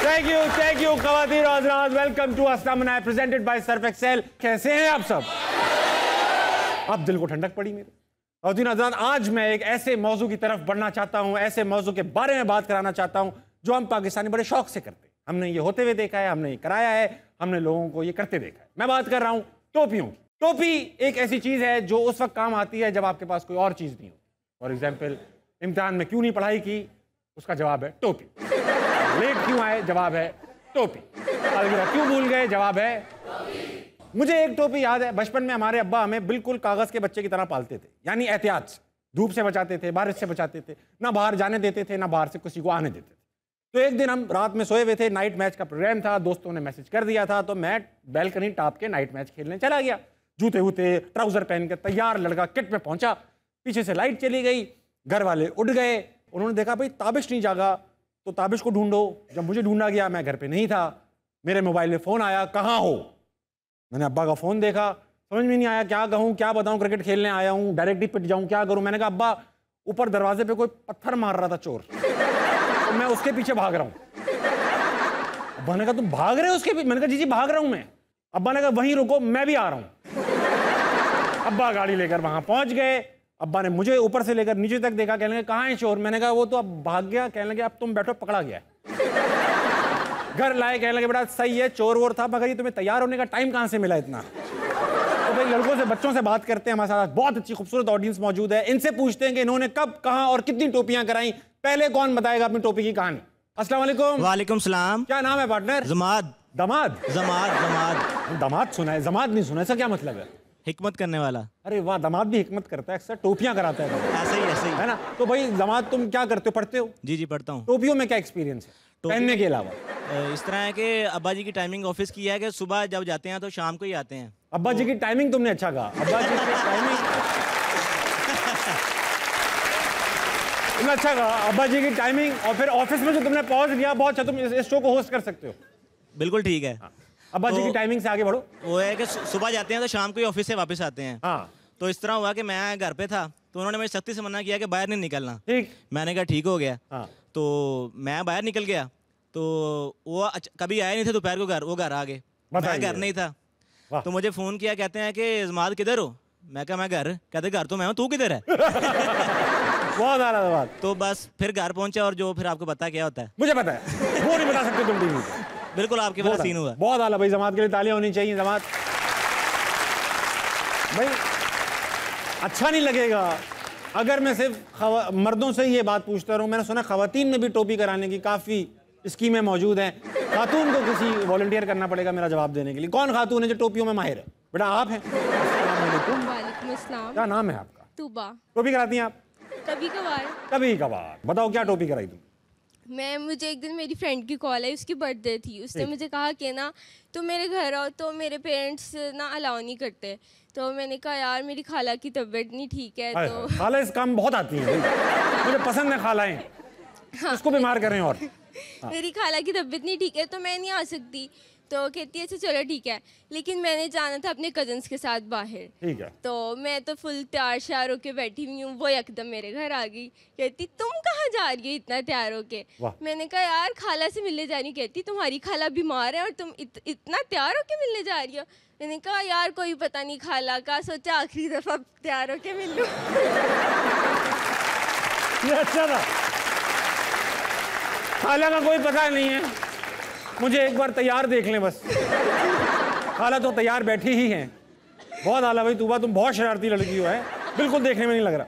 Thank you ख़वातीन और हज़रात, वेलकम टू अस्नामना प्रेजेंटेड बाय सर्फ एक्सेल। कैसे हैं आप सब? अब दिल को ठंडक पड़ी मेरे। ख़वातीन और हज़रात, आज मैं एक ऐसे मौजू की तरफ बढ़ना चाहता हूं, ऐसे मौजू के बारे में बात कराना चाहता हूं जो हम पाकिस्तानी बड़े शौक से करते हैं। हमने ये होते हुए देखा है, हमने ये कराया है, हमने लोगों को ये करते देखा है। मैं बात कर रहा हूं टोपियों की। टोपी एक ऐसी चीज़ है जो उस वक्त काम आती है जब आपके पास कोई और चीज़ नहीं हो। फॉर एग्जाम्पल, इम्तिहान में क्यों नहीं पढ़ाई की, उसका जवाब है टोपी। लेट क्यों आए, जवाब है टोपी। अलविदा क्यों भूल गए, जवाब है टोपी। मुझे एक टोपी याद है, बचपन में हमारे अब्बा हमें बिल्कुल कागज़ के बच्चे की तरह पालते थे, यानी एहतियात से, धूप से बचाते थे, बारिश से बचाते थे, ना बाहर जाने देते थे, ना बाहर से किसी को आने देते थे। तो एक दिन हम रात में सोए हुए थे, नाइट मैच का प्रोग्राम था, दोस्तों ने मैसेज कर दिया था, तो मैं बैल्कनी टॉप के नाइट मैच खेलने चला गया। जूते वूते ट्राउजर पहन के तैयार लड़का किट में पहुंचा। पीछे से लाइट चली गई, घर वाले उठ गए। उन्होंने देखा भाई ताबिश नहीं जागा, तो ताबिश को ढूंढो। जब मुझे ढूंढा गया, मैं घर पे नहीं था। मेरे मोबाइल में फ़ोन आया, कहाँ हो? मैंने अब्बा का फ़ोन देखा, समझ में नहीं आया क्या कहूँ, क्या बताऊँ, क्रिकेट खेलने आया हूँ, डायरेक्ट ही पिट जाऊँ, क्या करूँ? मैंने कहा अब्बा, ऊपर दरवाजे पे कोई पत्थर मार रहा था चोर, तो मैं उसके पीछे भाग रहा हूँ। अब्बा ने कहा तुम भाग रहे हो उसके पीछे? मैंने कहा जी भाग रहा हूँ मैं। अब्बा ने कहा वहीं रुको, मैं भी आ रहा हूँ। अब्बा गाड़ी लेकर वहाँ पहुँच गए। अब्बा ने मुझे ऊपर से लेकर नीचे तक देखा, कहने लगे कहाँ है चोर? मैंने कहा वो तो अब भाग गया। कहने लगे अब तुम बैठो, पकड़ा गया। घर लाए, कहने लगे बेटा सही है, चोर वोर था, मगर ये तुम्हें तैयार होने का टाइम कहाँ से मिला इतना? तो भाई लड़कों से, बच्चों से बात करते हैं। हमारे साथ बहुत अच्छी खूबसूरत ऑडियंस मौजूद है। इनसे पूछते हैं कि इन्होंने कब, कहाँ और कितनी टोपियां कराई। पहले कौन बताएगा अपनी टोपी की कहानी? अस्सलाम वालेकुम। वालेकुम सलाम। क्या नाम है पार्टनर? जमाद। दमाद? जमाद। दमाद सुना है, जमाद नहीं सुना। इसका क्या मतलब है? हिकमत करने वाला। अरे वाह, दमाद भी हिकमत करता है, अक्सर टोपियां कराता है। ऐसे ही है ना? तो भाई दमाद तुम क्या करते हो, पढ़ते हो? जी पढ़ता हूँ। टोपियों में क्या एक्सपीरियंस है पहनने के अलावा? इस तरह है कि अब्बा जी की टाइमिंग ऑफिस की है कि सुबह जब जाते हैं तो शाम को ही आते हैं। अब्बा जी की टाइमिंग तुमने अच्छा कहा। अब्बा जी की टाइमिंग तुमने अच्छा कहा, अब्बा जी की टाइमिंग। और फिर ऑफिस में जो तुमने पहुंच दिया, बहुत अच्छा, तुम इस शो को होस्ट कर सकते हो। बिल्कुल ठीक है। अब्बा जी की टाइमिंग से आगे बढ़ो। वो है कि सुबह जाते हैं तो शाम को ही ऑफिस से वापस आते हैं। हाँ। तो इस तरह हुआ कि मैं घर पे था, तो उन्होंने मेरी सख्ती से मना किया कि बाहर नहीं निकलना। ठीक। मैंने कहा ठीक हो गया। हाँ। तो मैं बाहर निकल गया, तो वो कभी आए नहीं थे दोपहर को घर, वो घर आ गए, मैं घर नहीं था। तो मुझे फ़ोन किया, कहते हैं कि जमात किधर हो? मैं कहा मैं घर। कहते घर तो मैं हूँ, तू किधर है? बहुत आला बात। तो बस फिर घर पहुंचा, और जो फिर आपको पता क्या होता है। मुझे पता है, वो नहीं बता सकते तुम टीवी। बिल्कुल आपके पास सीन हुआ। बहुत आला भाई, जमात के लिए तालियां होनी चाहिए। जमात भाई, अच्छा नहीं लगेगा अगर मैं सिर्फ मर्दों से ये बात पूछता रहूं। मैंने सुना खवातीन में भी टोपी कराने की काफ़ी स्कीमें मौजूद हैं। खातून को किसी वॉलंटियर करना पड़ेगा मेरा जवाब देने के लिए। कौन खातून है जो टोपियों में माहिर है? बेटा आप हैं। वालेकुम अस्सलाम। क्या नाम है आपका? तूबा। टोपी कराती हैं आप? कभी कभार। कभी कभार। बताओ क्या टोपी कराई तुम? मुझे एक दिन मेरी फ्रेंड की कॉल आई, उसकी बर्थडे थी। उसने मुझे कहा कि ना तुम मेरे घर आओ, तो मेरे पेरेंट्स ना अलाउ नहीं करते। तो मैंने कहा यार मेरी खाला की तबीयत नहीं ठीक है। तो खाला इस काम बहुत आती है, मुझे पसंद है खालाएं। हाँ, उसको बीमार करें। और हाँ। मेरी खाला की तबीयत नहीं ठीक है तो मैं नहीं आ सकती। तो कहती है अच्छा चलो ठीक है, लेकिन मैंने जाना था अपने कजन्स के साथ बाहर। ठीक है। तो मैं तो फुल तैयार श्यार होके बैठी हुई हूँ, वो एकदम मेरे घर आ गई। कहती तुम कहाँ जा रही हो इतना तैयार होके? मैंने कहा यार खाला से मिलने जा रही। कहती तुम्हारी खाला बीमार है और तुम इतना तैयार होके मिलने जा रही हो? मैंने कहा यार कोई पता नहीं खाला का, सोचा आखिरी दफा तैयार होके मिल लूं। ये अच्छा था। खाला का कोई पता नहीं है, मुझे एक बार तैयार देख लें बस। खाला तो तैयार बैठी ही हैं। बहुत आला भाई तूबा, तुम बहुत शरारती लड़की हो है, बिल्कुल देखने में नहीं लग रहा।